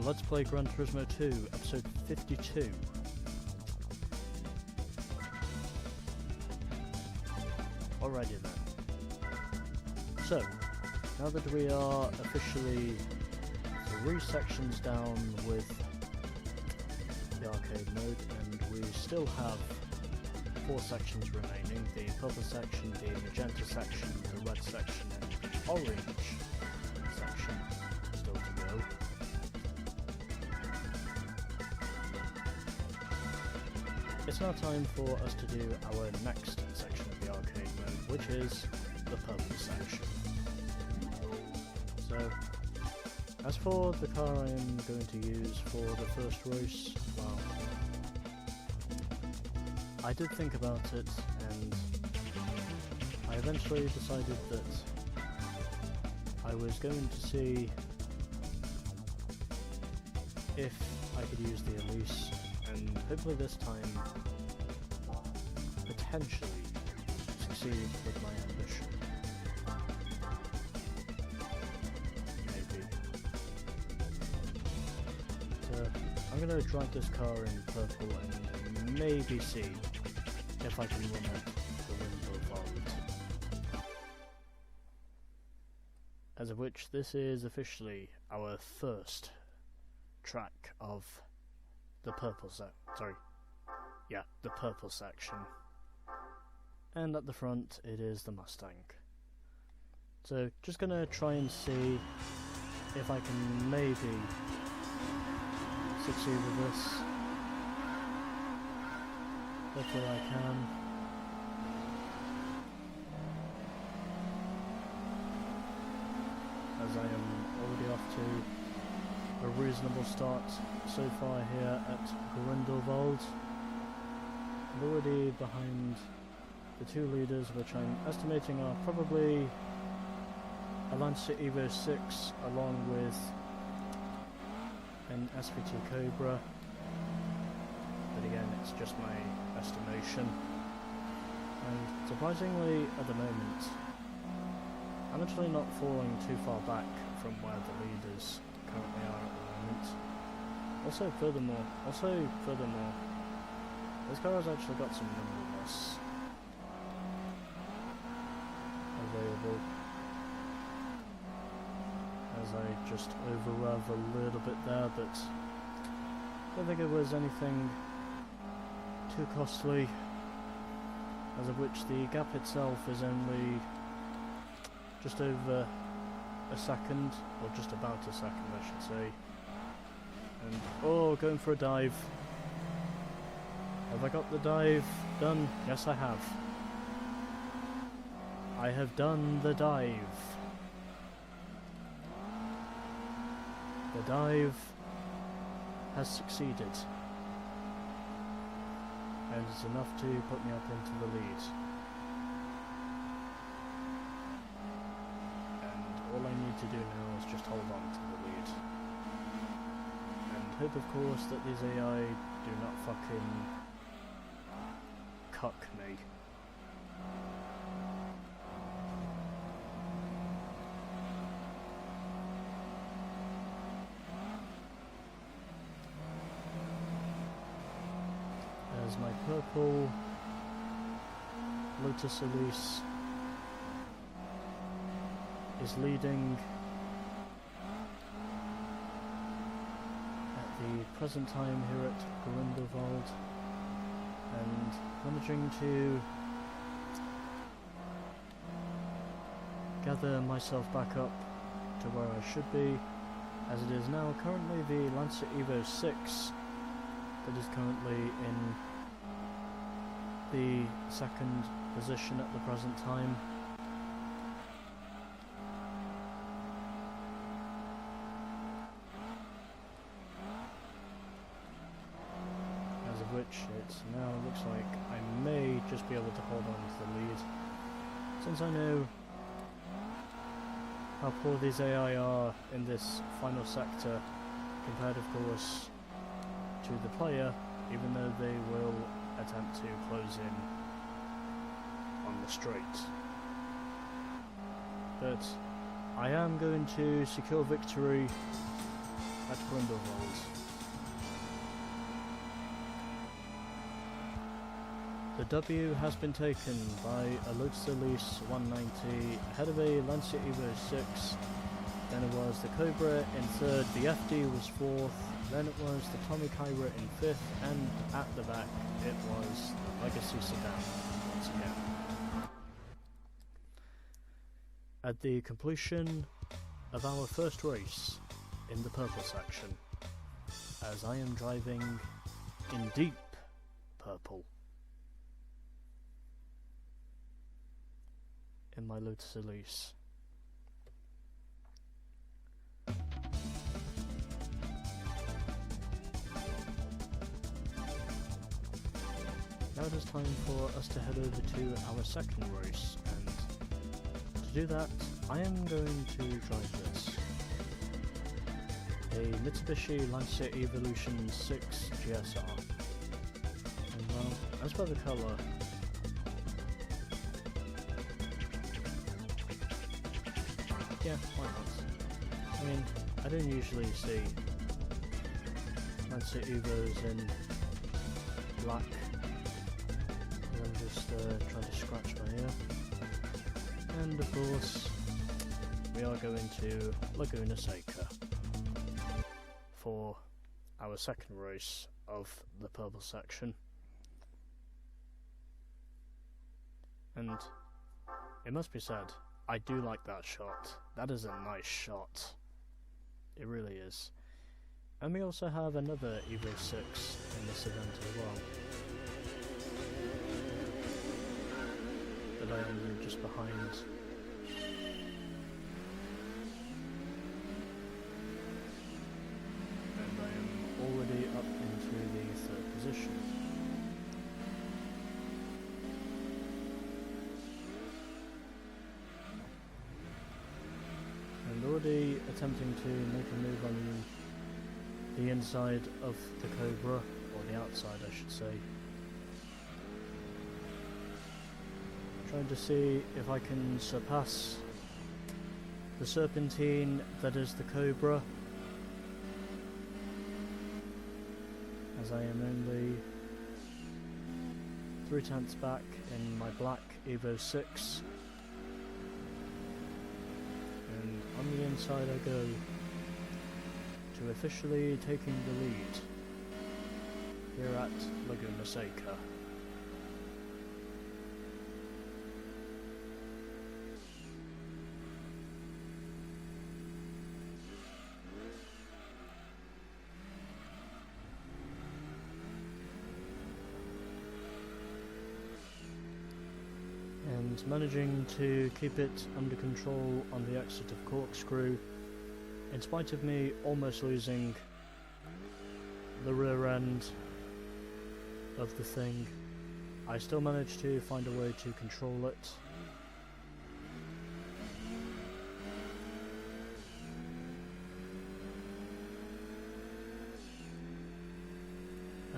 Let's Play Gran Turismo 2, episode 52. Alrighty then. So, now that we are officially 3 sections down with the arcade mode, and we still have 4 sections remaining, the purple section, the magenta section, the red section, and the orange section still to go. It's now time for us to do our next section of the arcade mode, which is the purple section. So, as for the car I am going to use for the first race, well, I did think about it, and I eventually decided that I was going to see if I could use the Elise, and hopefully this time potentially succeed with my ambition. Maybe. So I'm going to drive this car in purple and maybe see if I can win at the Window Vault. As of which, this is officially our first track of the purple the purple section. And at the front, it is the Mustang. So, just gonna try and see if I can maybe succeed with this. Hopefully I can. As I am already off to a reasonable start so far here at Grindelwald. I'm already behind the 2 leaders, which I'm estimating are probably a Lancer Evo 6 along with an SVT Cobra. But again, it's just my estimation. And surprisingly, at the moment, I'm actually not falling too far back from where the leaders currently are at the moment. Also, furthermore, this car has actually got some nimbleness available, as I just over-rev a little bit there, but I don't think it was anything too costly, as of which the gap itself is only just over a second, or just about a second I should say. And oh, going for a dive. Have I got the dive done? Yes, I have. I have done the dive. The dive has succeeded. And it's enough to put me up into the lead. And all I need to do now is just hold on to the lead. And hope, of course, that these AI do not fucking cuck me. As my purple Lotus Elise is leading at the present time here at Grindelwald, and managing to gather myself back up to where I should be, as it is now currently the Lancer Evo 6 that is currently in the 2nd position at the present time. As of which it now looks like I may just be able to hold on to the lead, since I know how poor these AI are in this final sector, compared of course to the player, even though they will attempt to close in on the straight. But I am going to secure victory at Grindelwald. The W has been taken by a Lotus Elise 190 ahead of a Lancia Evo 6. Then it was the Cobra in third, the FD was fourth, then it was the Tommy Kyra in fifth, and at the back it was the Legacy Sedan once again. At the completion of our first race in the purple section, as I am driving in deep purple in my Lotus Elise. Now it is time for us to head over to our second race, and to do that I am going to drive this. A Mitsubishi Lancer Evolution 6 GSR. And well, as per the colour, yeah, why not? I mean, I don't usually see Lancer Evos in black. I'm just trying to scratch my ear. And of course, we are going to Laguna Seca for our second race of the purple section. And it must be said, I do like that shot. That is a nice shot. It really is. And we also have another Evo 6 in this event as well. That I am just behind. And I am already up into the third position. And already attempting to make a move on the inside of the Cobra, or the outside I should say. Trying to see if I can surpass the Serpentine that is the Cobra, as I am only 3/10 back in my black Evo 6, and on the inside I go to officially taking the lead here at Laguna Seca. And managing to keep it under control on the exit of Corkscrew, in spite of me almost losing the rear end of the thing, I still managed to find a way to control it.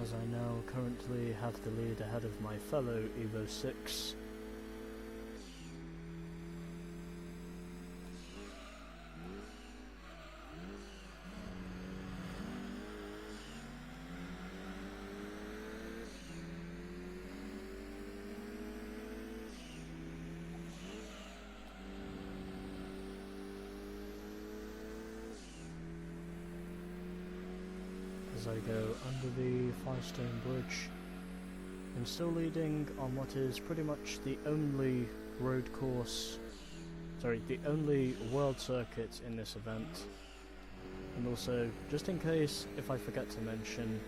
As I now currently have the lead ahead of my fellow Evo 6. As I go under the Firestone Bridge, I'm still leading on what is pretty much the only road course, the only world circuit in this event. And also, just in case if I forget to mention,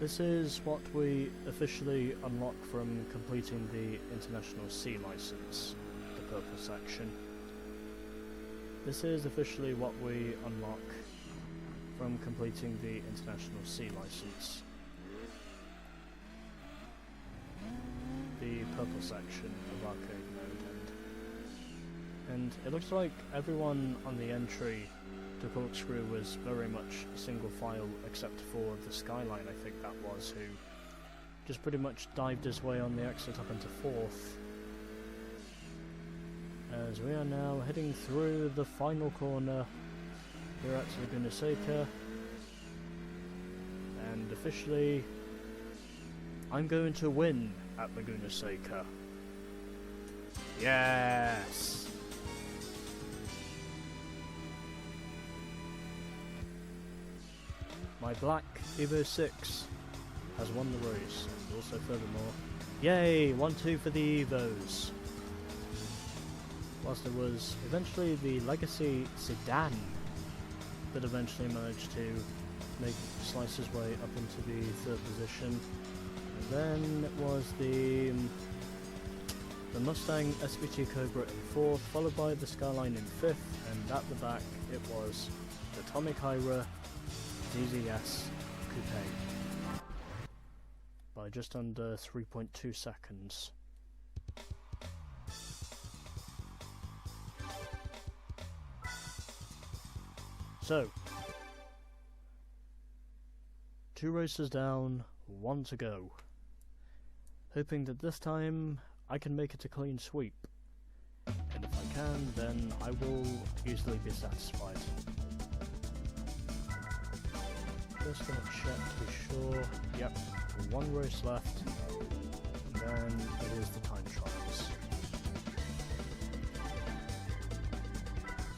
this is what we officially unlock from completing the International C license, the purple section. This is officially what we unlock from completing the International C license. The purple section of arcade mode, and it looks like everyone on the entry to Corkscrew was very much single file, except for the Skyline, I think that was, who just pretty much dived his way on the exit up into fourth. As we are now heading through the final corner here at Laguna Seca, and officially I'm going to win at Laguna Seca. Yes! My black Evo 6 has won the race, and also furthermore, yay! 1-2 for the Evos. Whilst it was eventually the Legacy Sedan that eventually managed to slice his way up into the 3rd position. And then it was the Mustang SVT Cobra in 4th, followed by the Skyline in 5th, and at the back it was the Tommy Kyra DZS Coupe by just under 3.2 seconds. So, 2 races down, 1 to go. Hoping that this time I can make it a clean sweep. And if I can, then I will easily be satisfied. Just gonna check to be sure. Yep, 1 race left. And then it is the time trials.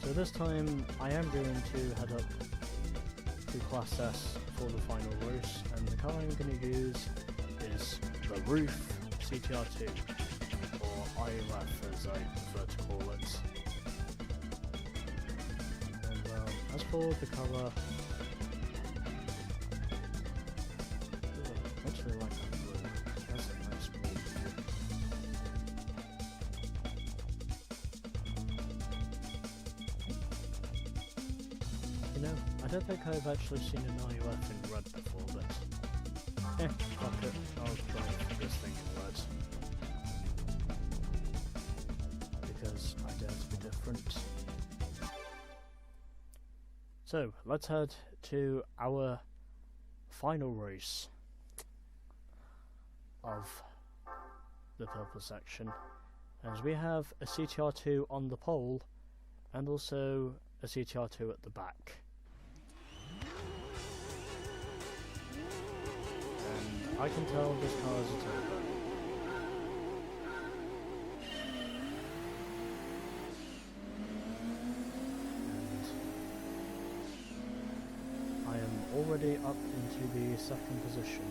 So this time I am going to head up to Class S for the final race, and the car I'm going to use is the Roof CTR2, or ILF as I prefer to call it. And as for the colour, I actually like that blue. That's a nice blue. You know, I don't think I've actually seen an IUF in red before, but fuck it, I'll drive this thing in red. Because I dare to be different. So, let's head to our final race of the purple section, as we have a CTR2 on the pole and also a CTR2 at the back. And I can tell this car is a turbo. And I am already up into the 2nd position.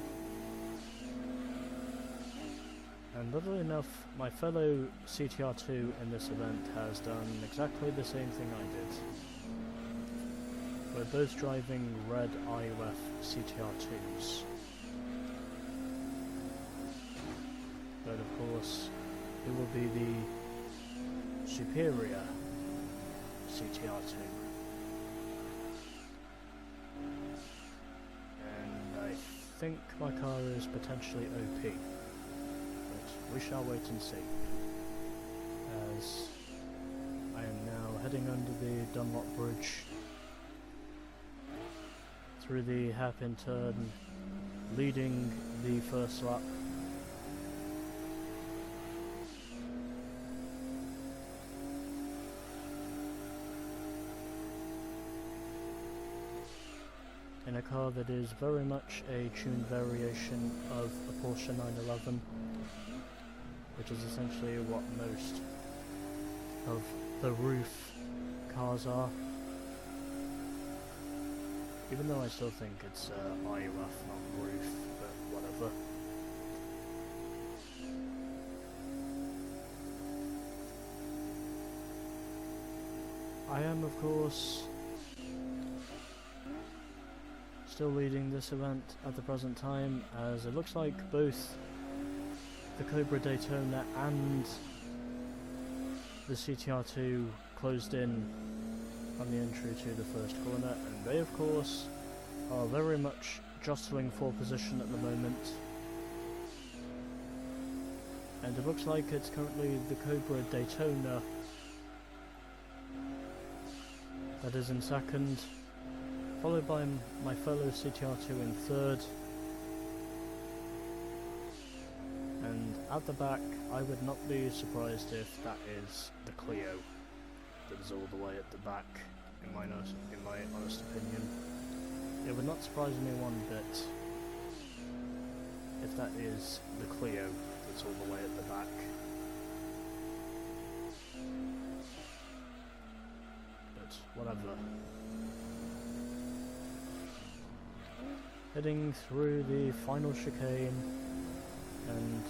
And oddly enough, my fellow CTR2 in this event has done exactly the same thing I did. We're both driving red IUF CTR2s. But of course, it will be the superior CTR2. And I think my car is potentially OP. But we shall wait and see. As I am now heading under the Dunlop Bridge, through the hairpin turn, leading the first lap. In a car that is very much a tuned variation of a Porsche 911, which is essentially what most of the roof cars are. Even though I still think it's IUF, not roof, but whatever. I am, of course, still leading this event at the present time, as it looks like both the Cobra Daytona and the CTR2 closed in on the entry to the first corner, and they of course are very much jostling for position at the moment. And it looks like it's currently the Cobra Daytona that is in 2nd, followed by my fellow CTR2 in 3rd. And at the back, I would not be surprised if that is the Clio that is all the way at the back. in my honest opinion. It would not surprise me one bit if that is the Clio that's all the way at the back. But whatever. Heading through the final chicane and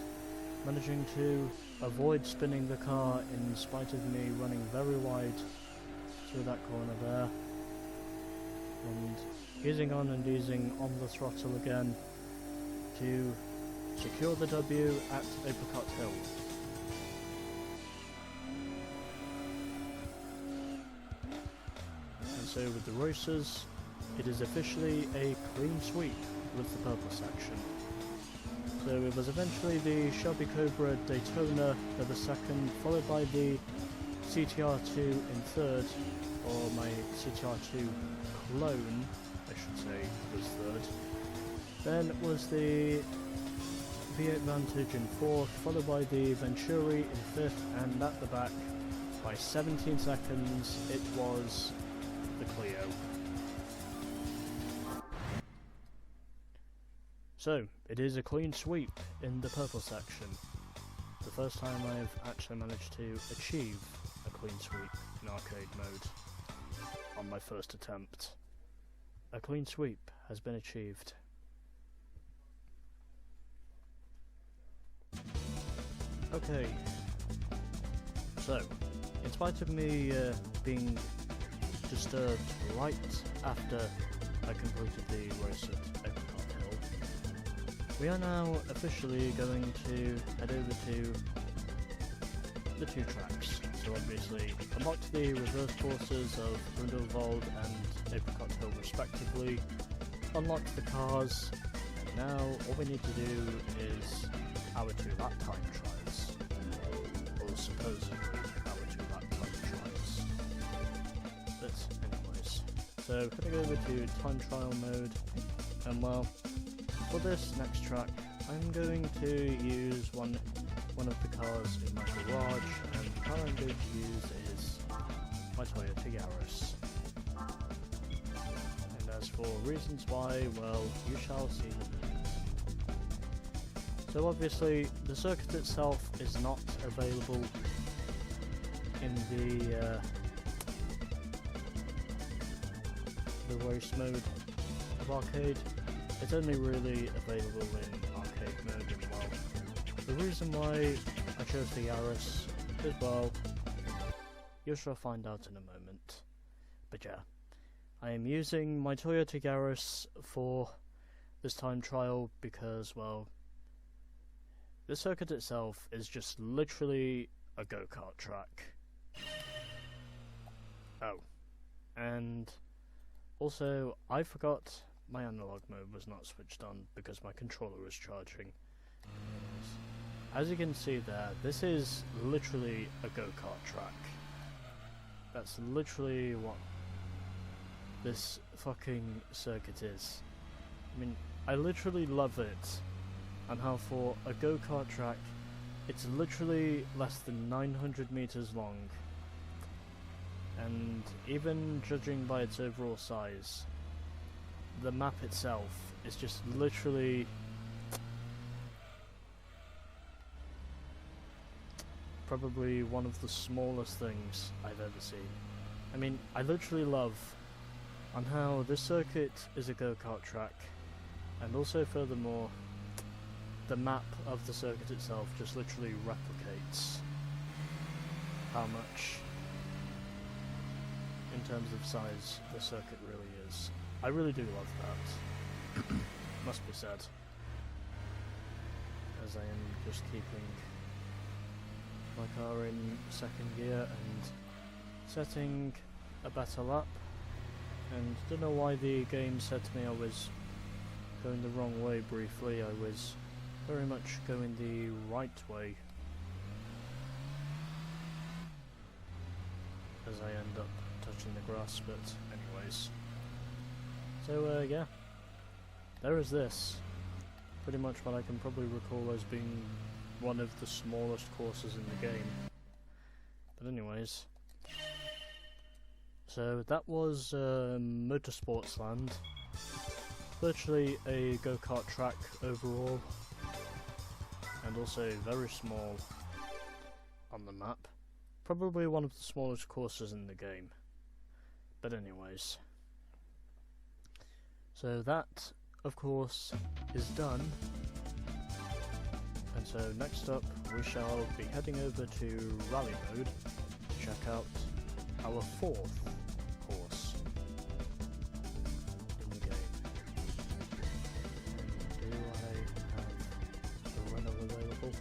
managing to avoid spinning the car in spite of me running very wide through that corner there, and easing on and easing on the throttle again to secure the W at Apricot Hill. And so with the racers, it is officially a clean sweep with the purple section. So it was eventually the Shelby Cobra Daytona that was second, followed by the CTR2 in third, or my CTR2 clone, I should say, was third. Then it was the V8 Vantage in fourth, followed by the Venturi in fifth, and at the back, by 17 seconds, it was the Clio. So, it is a clean sweep in the purple section. The first time I've actually managed to achieve a clean sweep in arcade mode on my first attempt. A clean sweep has been achieved. Okay, so, in spite of me being disturbed right after I completed the race at Apricot Hill, we are now officially going to head over to the two tracks. So obviously, unlocked the reverse courses of Grindelwald and Apricot Hill respectively, unlocked the cars, and now all we need to do is our 2 lap time trials. Or supposedly our 2 lap time trials. But anyways, so heading over to time trial mode, and well, for this next track, I'm going to use one of the cars in my garage, and the car I'm going to use is my Toyota Yaris. And as for reasons why, well, you shall see in a minute. So obviously, the circuit itself is not available in the race mode of arcade. It's only really available in arcade mode as well. The reason why I chose the Yaris as well, you shall find out in a moment. But yeah, I am using my Toyota Yaris for this time trial because, well, the circuit itself is just literally a go-kart track. Oh, and also I forgot my analog mode was not switched on because my controller was charging. As you can see there, this is literally a go-kart track. That's literally what this fucking circuit is. I mean, I literally love it, and how for a go-kart track, it's literally less than 900 meters long. And even judging by its overall size, the map itself is just literally probably one of the smallest things I've ever seen. I mean, I literally love on how this circuit is a go-kart track, and also furthermore, the map of the circuit itself just literally replicates how much, in terms of size, the circuit really is. I really do love that, must be said, as I am just keeping my car in second gear and setting a better lap, and don't know why the game said to me I was going the wrong way briefly. I was very much going the right way, as I end up touching the grass, but anyways. So yeah, there is this. Pretty much what I can probably recall as being one of the smallest courses in the game. But anyways, So that was Motorsports Land, virtually a go-kart track overall, and also very small on the map. Probably one of the smallest courses in the game. But anyways. So that, of course, is done. And so next up, we shall be heading over to Rally Mode to check out our fourth course in the game. And do I have a runner available?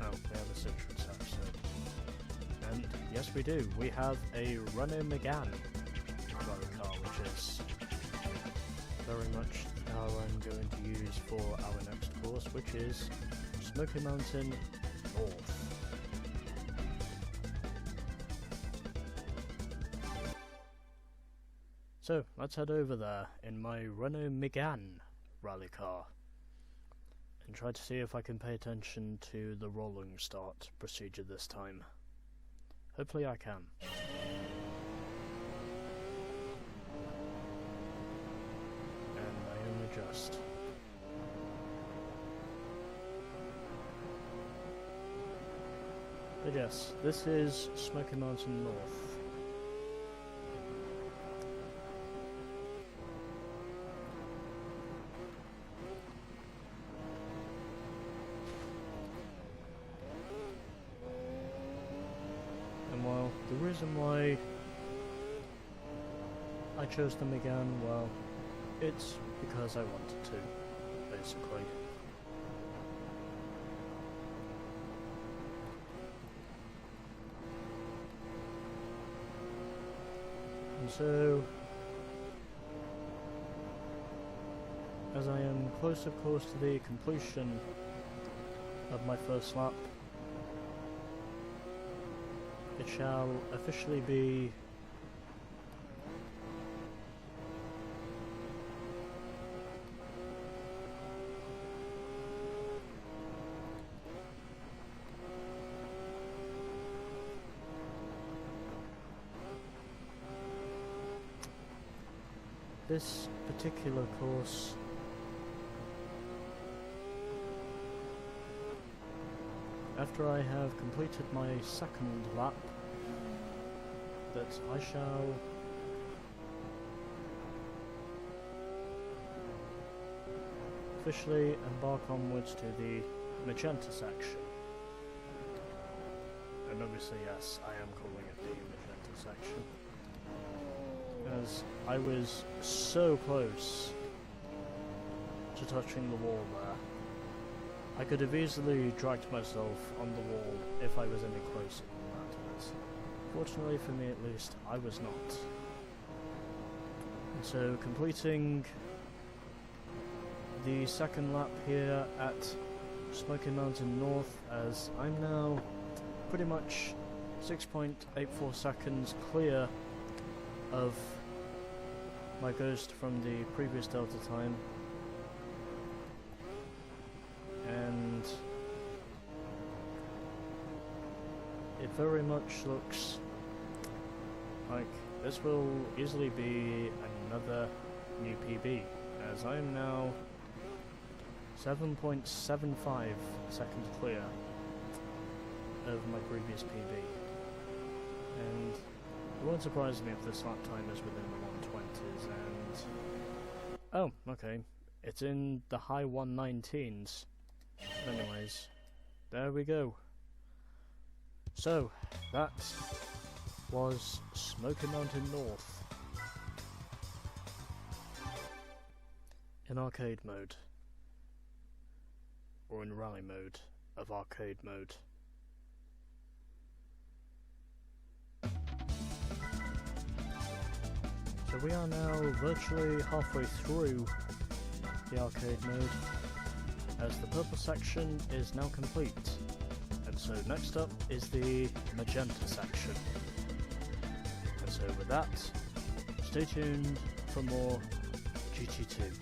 Oh, we have a Citroen Saxo. And yes we do, we have a Renault Megane rally car, which is very much the car I'm going to use for our next course, which is Smoky Mountain North. So, let's head over there in my Renault Megane rally car and try to see if I can pay attention to the rolling start procedure this time. Hopefully I can. And I only just. But yes, this is Smoky Mountain North. And well, the reason why I chose the Megane, well, it's because I wanted to, basically. And so, as I am close of course to the completion of my first lap, it shall officially be this particular course after I have completed my second lap, that I shall officially embark onwards to the magenta section. And obviously, yes, I am calling it the magenta section, as I was so close to touching the wall there. I could have easily dragged myself on the wall if I was any closer than that, but fortunately for me at least, I was not. And so completing the second lap here at Smoky Mountain North, as I'm now pretty much 6.84 seconds clear of my ghost from the previous Delta time. And it very much looks like this will easily be another new PB, as I am now 7.75 seconds clear of my previous PB. And it won't surprise me if this lap time is within the 120s, and oh, okay, it's in the high 119s. Anyways, there we go. So, that was Smoky Mountain North in arcade mode, or in rally mode of arcade mode. So we are now virtually halfway through the arcade mode, as the purple section is now complete. And so next up is the magenta section. And so with that, stay tuned for more GT2.